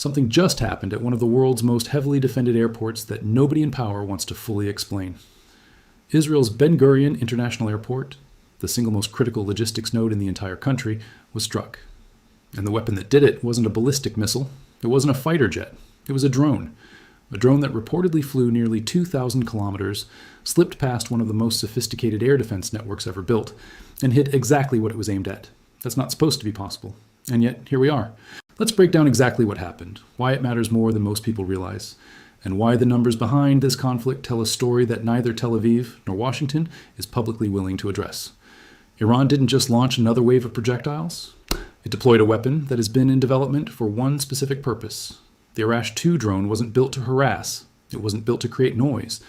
Something just happened at one of the world's most heavily defended airports that nobody in power wants to fully explain. Israel's Ben Gurion International Airport, the single most critical logistics node in the entire country, was struck. And the weapon that did it wasn't a ballistic missile. It wasn't a fighter jet. It was a drone. A drone that reportedly flew nearly 2,000 kilometers, slipped past one of the most sophisticated air defense networks ever built, and hit exactly what it was aimed at. That's not supposed to be possible. And yet, here we are. Let's break down exactly what happened, why it matters more than most people realize, and why the numbers behind this conflict tell a story that neither Tel Aviv nor Washington is publicly willing to address. Iran didn't just launch another wave of projectiles. It deployed a weapon that has been in development for one specific purpose. The Arash 2 drone wasn't built to harass. It wasn't built to create noise.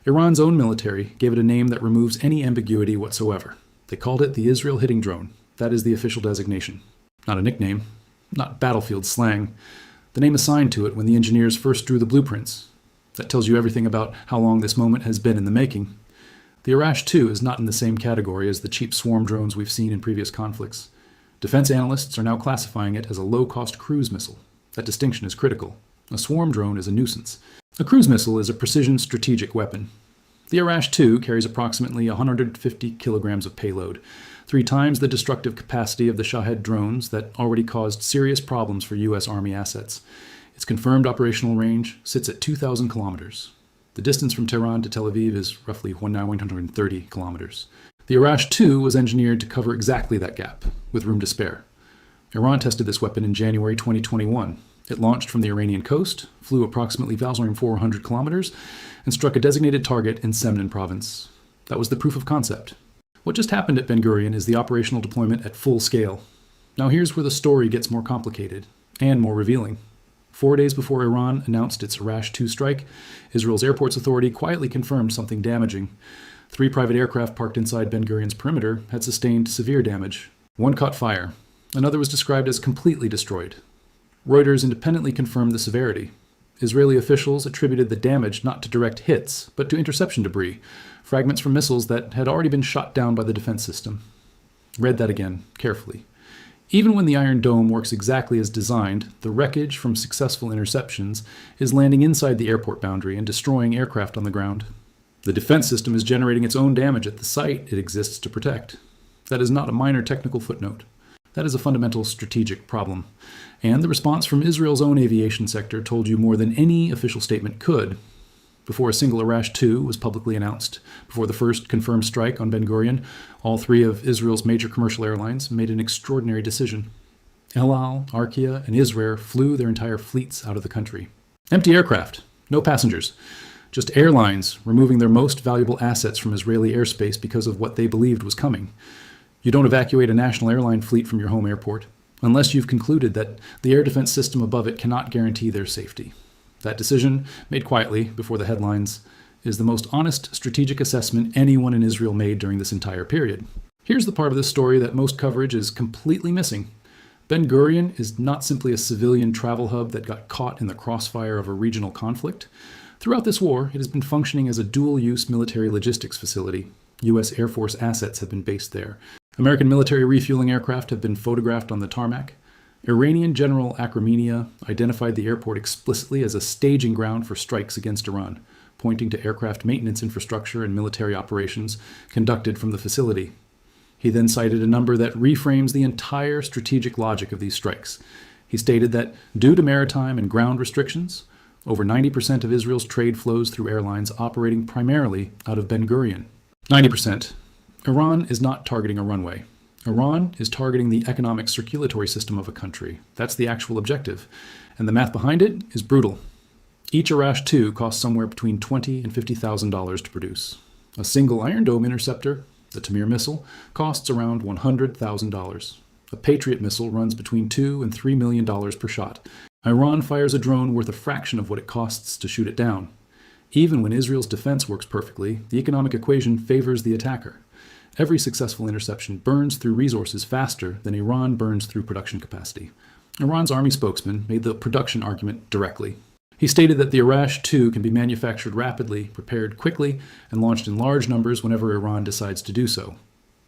Iran's own military gave it a name that removes any ambiguity whatsoever. They called it the Israel Hitting Drone. That is the official designation. Not a nickname, not battlefield slang. The name assigned to it when the engineers first drew the blueprints. That tells you everything about how long this moment has been in the making. The Arash 2 is not in the same category as the cheap swarm drones we've seen in previous conflicts. Defense analysts are now classifying it as a low-cost cruise missile. That distinction is critical. A swarm drone is a nuisance. A cruise missile is a precision strategic weapon. The Arash 2 carries approximately 150 kilograms of payload, 3 times the destructive capacity of the Shahed drones that already caused serious problems for U.S. Army assets. Its confirmed operational range sits at 2,000 kilometers. The distance from Tehran to Tel Aviv is roughly 130 kilometers. The Arash 2 was engineered to cover exactly that gap, with room to spare. Iran tested this weapon in January 2021. It launched from the Iranian coast, flew approximately 1,400 kilometers, and struck a designated target in Semnan province. That was the proof of concept. What just happened at Ben Gurion is the operational deployment at full scale. Now here's where the story gets more complicated and more revealing. 4 days before Iran announced its Arash 2 strike, Israel's Airports Authority quietly confirmed something damaging. 3 private aircraft parked inside Ben Gurion's perimeter had sustained severe damage. One caught fire. Another was described as completely destroyed. Reuters independently confirmed the severity. Israeli officials attributed the damage not to direct hits, but to interception debris, fragments from missiles that had already been shot down by the defense system. Read that again, carefully. Even when the Iron Dome works exactly as designed, the wreckage from successful interceptions is landing inside the airport boundary and destroying aircraft on the ground. The defense system is generating its own damage at the site it exists to protect. That is not a minor technical footnote. That is a fundamental strategic problem. And the response from Israel's own aviation sector told you more than any official statement could. Before a single Arash 2 was publicly announced, before the first confirmed strike on Ben Gurion, all 3 of Israel's major commercial airlines made an extraordinary decision. El Al, Arkia, and Israir flew their entire fleets out of the country. Empty aircraft, no passengers. Just airlines removing their most valuable assets from Israeli airspace because of what they believed was coming. You don't evacuate a national airline fleet from your home airport unless you've concluded that the air defense system above it cannot guarantee their safety. That decision, made quietly before the headlines, is the most honest strategic assessment anyone in Israel made during this entire period. Here's the part of this story that most coverage is completely missing. Ben Gurion is not simply a civilian travel hub that got caught in the crossfire of a regional conflict. Throughout this war, it has been functioning as a dual-use military logistics facility. U.S. Air Force assets have been based there. American military refueling aircraft have been photographed on the tarmac. Iranian General Akraminia identified the airport explicitly as a staging ground for strikes against Iran, pointing to aircraft maintenance infrastructure and military operations conducted from the facility. He then cited a number that reframes the entire strategic logic of these strikes. He stated that, due to maritime and ground restrictions, over 90% of Israel's trade flows through airlines operating primarily out of Ben Gurion. 90%. Iran is not targeting a runway. Iran is targeting the economic circulatory system of a country. That's the actual objective. And the math behind it is brutal. Each Arash 2 costs somewhere between $20,000 and $50,000 to produce. A single Iron Dome interceptor, the Tamir missile, costs around $100,000. A Patriot missile runs between $2 and $3 million per shot. Iran fires a drone worth a fraction of what it costs to shoot it down. Even when Israel's defense works perfectly, the economic equation favors the attacker. Every successful interception burns through resources faster than Iran burns through production capacity. Iran's army spokesman made the production argument directly. He stated that the Arash 2 can be manufactured rapidly, prepared quickly, and launched in large numbers whenever Iran decides to do so.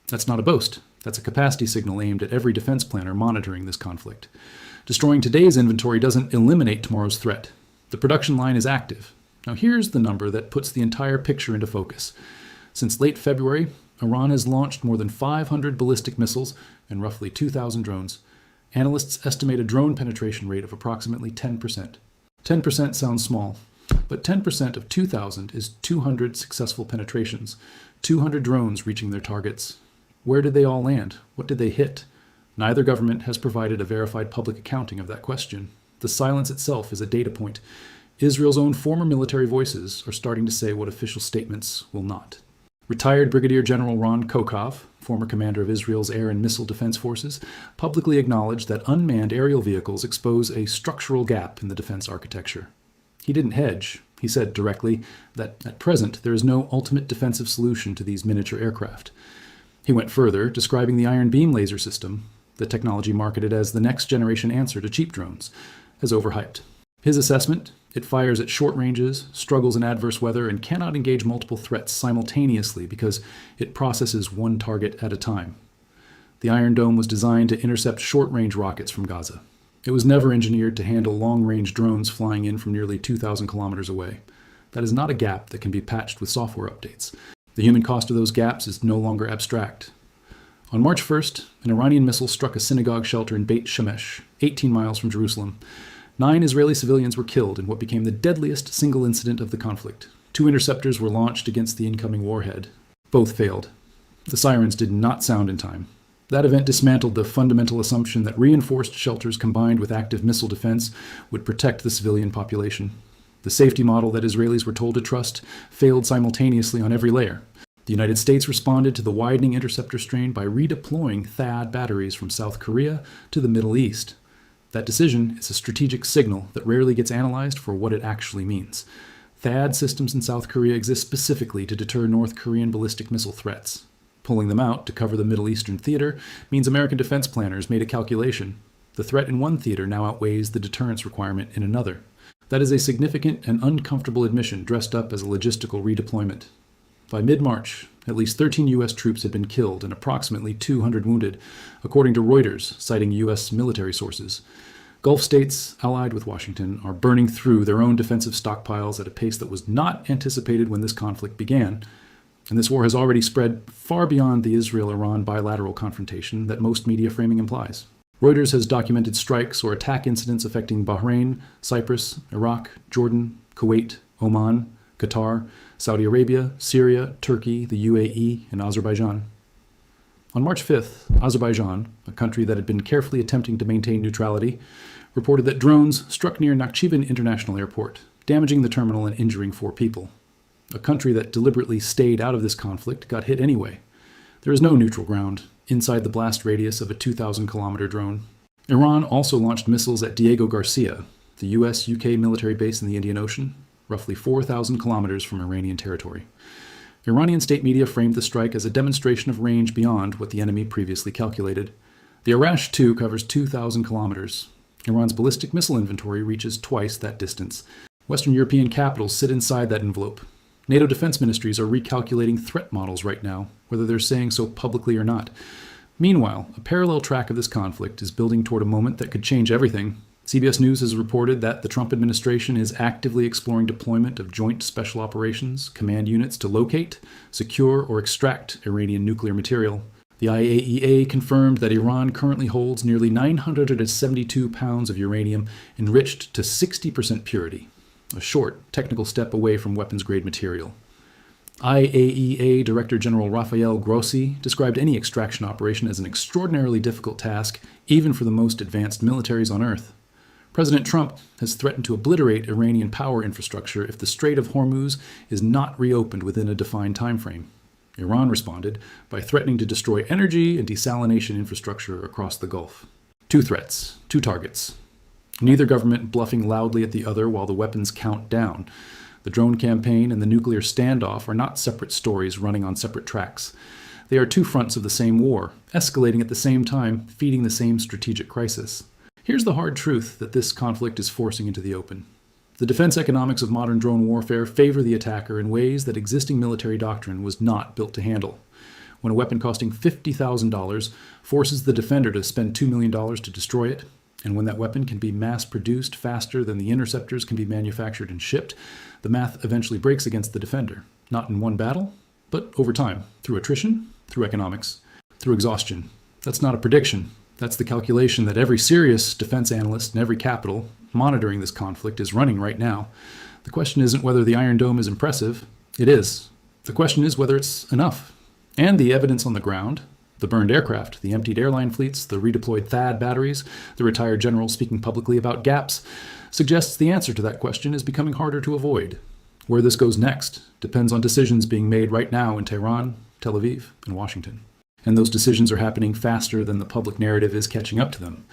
That's not a boast. That's a capacity signal aimed at every defense planner monitoring this conflict. Destroying today's inventory doesn't eliminate tomorrow's threat. The production line is active. Now here's the number that puts the entire picture into focus. Since late February, Iran has launched more than 500 ballistic missiles and roughly 2,000 drones. Analysts estimate a drone penetration rate of approximately 10%. 10% sounds small, but 10% of 2,000 is 200 successful penetrations, 200 drones reaching their targets. Where did they all land? What did they hit? Neither government has provided a verified public accounting of that question. The silence itself is a data point. Israel's own former military voices are starting to say what official statements will not. Retired Brigadier General Ron Kokov, former commander of Israel's air and missile defense forces, publicly acknowledged that unmanned aerial vehicles expose a structural gap in the defense architecture. He didn't hedge. He said directly that at present there is no ultimate defensive solution to these miniature aircraft. He went further, describing the Iron Beam laser system, the technology marketed as the next generation answer to cheap drones, as overhyped. His assessment: it fires at short ranges, struggles in adverse weather, and cannot engage multiple threats simultaneously because it processes one target at a time. The Iron Dome was designed to intercept short-range rockets from Gaza. It was never engineered to handle long-range drones flying in from nearly 2,000 kilometers away. That is not a gap that can be patched with software updates. The human cost of those gaps is no longer abstract. On March 1st, an Iranian missile struck a synagogue shelter in Beit Shemesh, 18 miles from Jerusalem. 9 Israeli civilians were killed in what became the deadliest single incident of the conflict. 2 interceptors were launched against the incoming warhead. Both failed. The sirens did not sound in time. That event dismantled the fundamental assumption that reinforced shelters combined with active missile defense would protect the civilian population. The safety model that Israelis were told to trust failed simultaneously on every layer. The United States responded to the widening interceptor strain by redeploying THAAD batteries from South Korea to the Middle East. That decision is a strategic signal that rarely gets analyzed for what it actually means. THAAD systems in South Korea exist specifically to deter North Korean ballistic missile threats. Pulling them out to cover the Middle Eastern theater means American defense planners made a calculation. The threat in one theater now outweighs the deterrence requirement in another. That is a significant and uncomfortable admission dressed up as a logistical redeployment. By mid-March, at least 13 U.S. troops had been killed and approximately 200 wounded, according to Reuters, citing U.S. military sources. Gulf states, allied with Washington, are burning through their own defensive stockpiles at a pace that was not anticipated when this conflict began. And this war has already spread far beyond the Israel-Iran bilateral confrontation that most media framing implies. Reuters has documented strikes or attack incidents affecting Bahrain, Cyprus, Iraq, Jordan, Kuwait, Oman, Qatar, Saudi Arabia, Syria, Turkey, the UAE, and Azerbaijan. On March 5th, Azerbaijan, a country that had been carefully attempting to maintain neutrality, reported that drones struck near Nakhchivan International Airport, damaging the terminal and injuring 4 people. A country that deliberately stayed out of this conflict got hit anyway. There is no neutral ground inside the blast radius of a 2,000-kilometer drone. Iran also launched missiles at Diego Garcia, the US-UK military base in the Indian Ocean, roughly 4,000 kilometers from Iranian territory. Iranian state media framed the strike as a demonstration of range beyond what the enemy previously calculated. The Arash 2 covers 2,000 kilometers. Iran's ballistic missile inventory reaches twice that distance. Western European capitals sit inside that envelope. NATO defense ministries are recalculating threat models right now, whether they're saying so publicly or not. Meanwhile, a parallel track of this conflict is building toward a moment that could change everything. CBS News has reported that the Trump administration is actively exploring deployment of joint special operations command units to locate, secure, or extract Iranian nuclear material. The IAEA confirmed that Iran currently holds nearly 972 pounds of uranium enriched to 60% purity, a short technical step away from weapons-grade material. IAEA Director General Rafael Grossi described any extraction operation as an extraordinarily difficult task, even for the most advanced militaries on Earth. President Trump has threatened to obliterate Iranian power infrastructure if the Strait of Hormuz is not reopened within a defined timeframe. Iran responded by threatening to destroy energy and desalination infrastructure across the Gulf. 2 threats, 2 targets. Neither government bluffing loudly at the other while the weapons count down. The drone campaign and the nuclear standoff are not separate stories running on separate tracks. They are 2 fronts of the same war, escalating at the same time, feeding the same strategic crisis. Here's the hard truth that this conflict is forcing into the open. The defense economics of modern drone warfare favor the attacker in ways that existing military doctrine was not built to handle. When a weapon costing $50,000 forces the defender to spend $2 million to destroy it, And when that weapon can be mass-produced faster than the interceptors can be manufactured and shipped, the math eventually breaks against the defender, not in one battle, but over time, through attrition, through economics, through exhaustion. That's not a prediction. That's the calculation that every serious defense analyst in every capital monitoring this conflict is running right now. The question isn't whether the Iron Dome is impressive. It is. The question is whether it's enough. And the evidence on the ground, the burned aircraft, the emptied airline fleets, the redeployed THAAD batteries, the retired general speaking publicly about gaps, suggests the answer to that question is becoming harder to avoid. Where this goes next depends on decisions being made right now in Tehran, Tel Aviv, and Washington. And those decisions are happening faster than the public narrative is catching up to them.